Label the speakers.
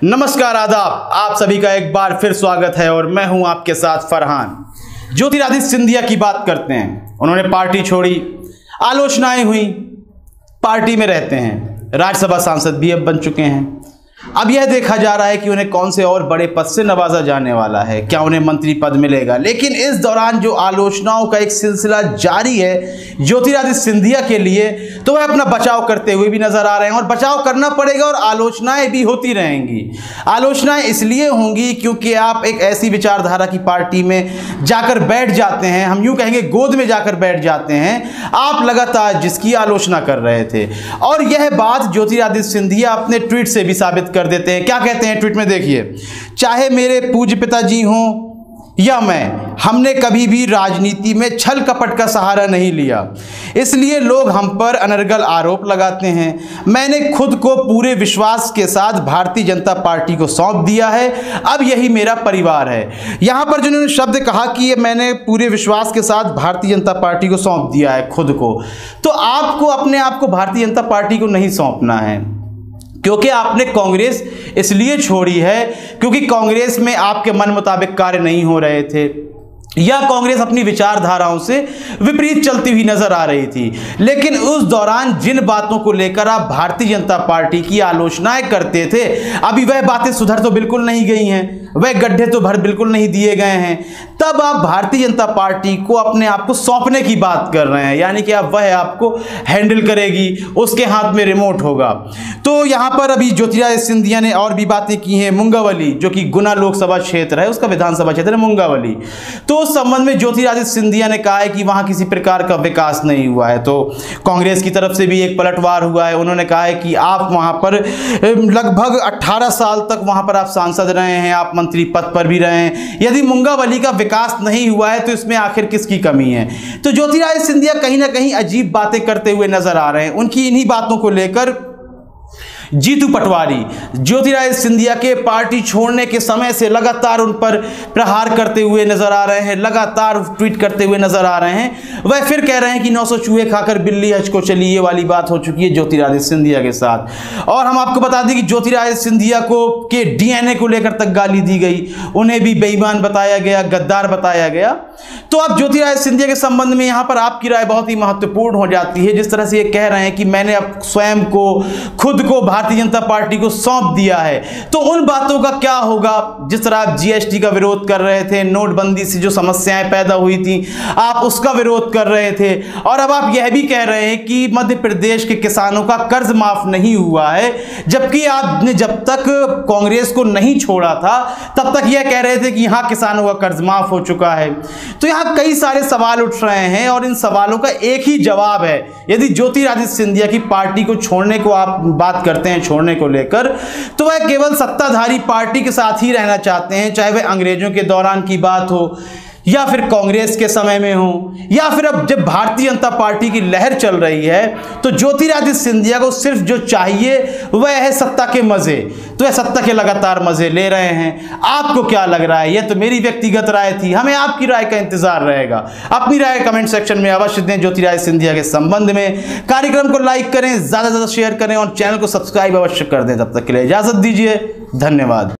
Speaker 1: नमस्कार, आदाब। आप सभी का एक बार फिर स्वागत है और मैं हूं आपके साथ फरहान। ज्योतिरादित्य सिंधिया की बात करते हैं। उन्होंने पार्टी छोड़ी, आलोचनाएं हुई, पार्टी में रहते हैं, राज्यसभा सांसद भी अब बन चुके हैं। अब यह देखा जा रहा है कि उन्हें कौन से और बड़े पद से नवाजा जाने वाला है, क्या उन्हें मंत्री पद मिलेगा। लेकिन इस दौरान जो आलोचनाओं का एक सिलसिला जारी है ज्योतिरादित्य सिंधिया के लिए, तो वह अपना बचाव करते हुए भी नजर आ रहे हैं और बचाव करना पड़ेगा और आलोचनाएं भी होती रहेंगी। आलोचनाएं इसलिए होंगी क्योंकि आप एक ऐसी विचारधारा की पार्टी में जाकर बैठ जाते हैं, हम यूं कहेंगे गोद में जाकर बैठ जाते हैं, आप लगातार जिसकी आलोचना कर रहे थे। और यह बात ज्योतिरादित्य सिंधिया अपने ट्वीट से भी साबित कर देते हैं। क्या कहते हैं ट्वीट में, देखिए। चाहे मेरे पूज्य पिताजी हों या मैं, हमने कभी भी राजनीति में छल कपट का सहारा नहीं लिया, इसलिए लोग हम पर अनर्गल आरोप लगाते हैं। मैंने खुद को पूरे विश्वास के साथ भारतीय जनता पार्टी को सौंप दिया है, अब यही मेरा परिवार है। यहां पर जिन्होंने शब्द कहा कि ये मैंने पूरे विश्वास के साथ भारतीय जनता पार्टी को सौंप दिया है खुद को, तो आपको अपने आप को भारतीय जनता पार्टी को नहीं सौंपना है, क्योंकि आपने कांग्रेस इसलिए छोड़ी है क्योंकि कांग्रेस में आपके मन मुताबिक कार्य नहीं हो रहे थे या कांग्रेस अपनी विचारधाराओं से विपरीत चलती हुई नजर आ रही थी। लेकिन उस दौरान जिन बातों को लेकर आप भारतीय जनता पार्टी की आलोचनाएं करते थे, अभी वह बातें सुधर तो बिल्कुल नहीं गई हैं, वह गड्ढे तो भर बिल्कुल नहीं दिए गए हैं। तब आप भारतीय जनता पार्टी को अपने आप को सौंपने की बात कर रहे हैं, यानी कि अब वह आपको हैंडल करेगी, उसके हाथ में रिमोट होगा। तो यहाँ पर अभी ज्योतिरादित्य सिंधिया ने और भी बातें की हैं। मुंगावली, जो कि गुना लोकसभा क्षेत्र है, उसका विधानसभा क्षेत्र है मुंगावली, तो उस संबंध में ज्योतिरादित्य सिंधिया ने कहा है कि वहां किसी प्रकार का विकास नहीं हुआ है। तो कांग्रेस की तरफ से भी एक पलटवार हुआ है। उन्होंने कहा है कि आप वहां पर लगभग 18 साल तक वहां पर आप सांसद रहे हैं, आप मंत्री पद पर भी रहे हैं, यदि मुंगावली का विकास नहीं हुआ है तो इसमें आखिर किसकी कमी है। तो ज्योतिरादित्य सिंधिया कहीं ना कहीं अजीब बातें करते हुए नजर आ रहे हैं। उनकी इन्हीं बातों को लेकर जीतू पटवारी ज्योतिरादित्य सिंधिया के पार्टी छोड़ने के समय से लगातार उन पर प्रहार करते हुए नजर आ रहे हैं, लगातार ट्वीट करते हुए नजर आ रहे हैं। वह फिर कह रहे हैं कि 900 चूहे खाकर बिल्ली हज को चली, ये वाली बात हो चुकी है ज्योतिरादित्य सिंधिया के साथ। और हम आपको बता दें कि ज्योतिरादित्य सिंधिया को के डीएनए को लेकर तक गाली दी गई, उन्हें भी बेईमान बताया गया, गद्दार बताया गया। तो अब ज्योतिरादित्य सिंधिया के संबंध में यहां पर आपकी राय बहुत ही महत्वपूर्ण हो जाती है। जिस तरह से ये कह रहे हैं कि मैंने अब स्वयं को, खुद को भारतीय जनता पार्टी को सौंप दिया है, तो उन बातों का क्या होगा। जिस तरह आप जीएसटी का विरोध कर रहे थे, नोटबंदी से जो समस्याएं पैदा हुई थी, आप उसका विरोध कर रहे थे, और अब आप यह भी कह रहे हैं कि मध्य प्रदेश के किसानों का कर्ज माफ नहीं हुआ है, जबकि आपने जब तक कांग्रेस को नहीं छोड़ा था तब तक यह कह रहे थे कि यहां किसानों का कर्ज माफ हो चुका है। तो यहां कई सारे सवाल उठ रहे हैं और इन सवालों का एक ही जवाब है। यदि ज्योतिरादित्य सिंधिया की पार्टी को छोड़ने को आप बात करते हैं, छोड़ने को लेकर, तो वह केवल सत्ताधारी पार्टी के साथ ही रहना चाहते हैं, चाहे वह अंग्रेजों के दौरान की बात हो या फिर कांग्रेस के समय में हो या फिर अब जब भारतीय जनता पार्टी की लहर चल रही है। तो ज्योतिरादित्य सिंधिया को सिर्फ जो चाहिए वह है सत्ता के मजे, तो वह सत्ता के लगातार मजे ले रहे हैं। आपको क्या लग रहा है? यह तो मेरी व्यक्तिगत राय थी, हमें आपकी राय का इंतजार रहेगा। अपनी राय कमेंट सेक्शन में अवश्य दें। ज्योतिरादित्य सिंधिया के संबंध में कार्यक्रम को लाइक करें, ज्यादा से ज्यादा शेयर करें और चैनल को सब्सक्राइब अवश्य कर दें। तब तक के लिए इजाजत दीजिए, धन्यवाद।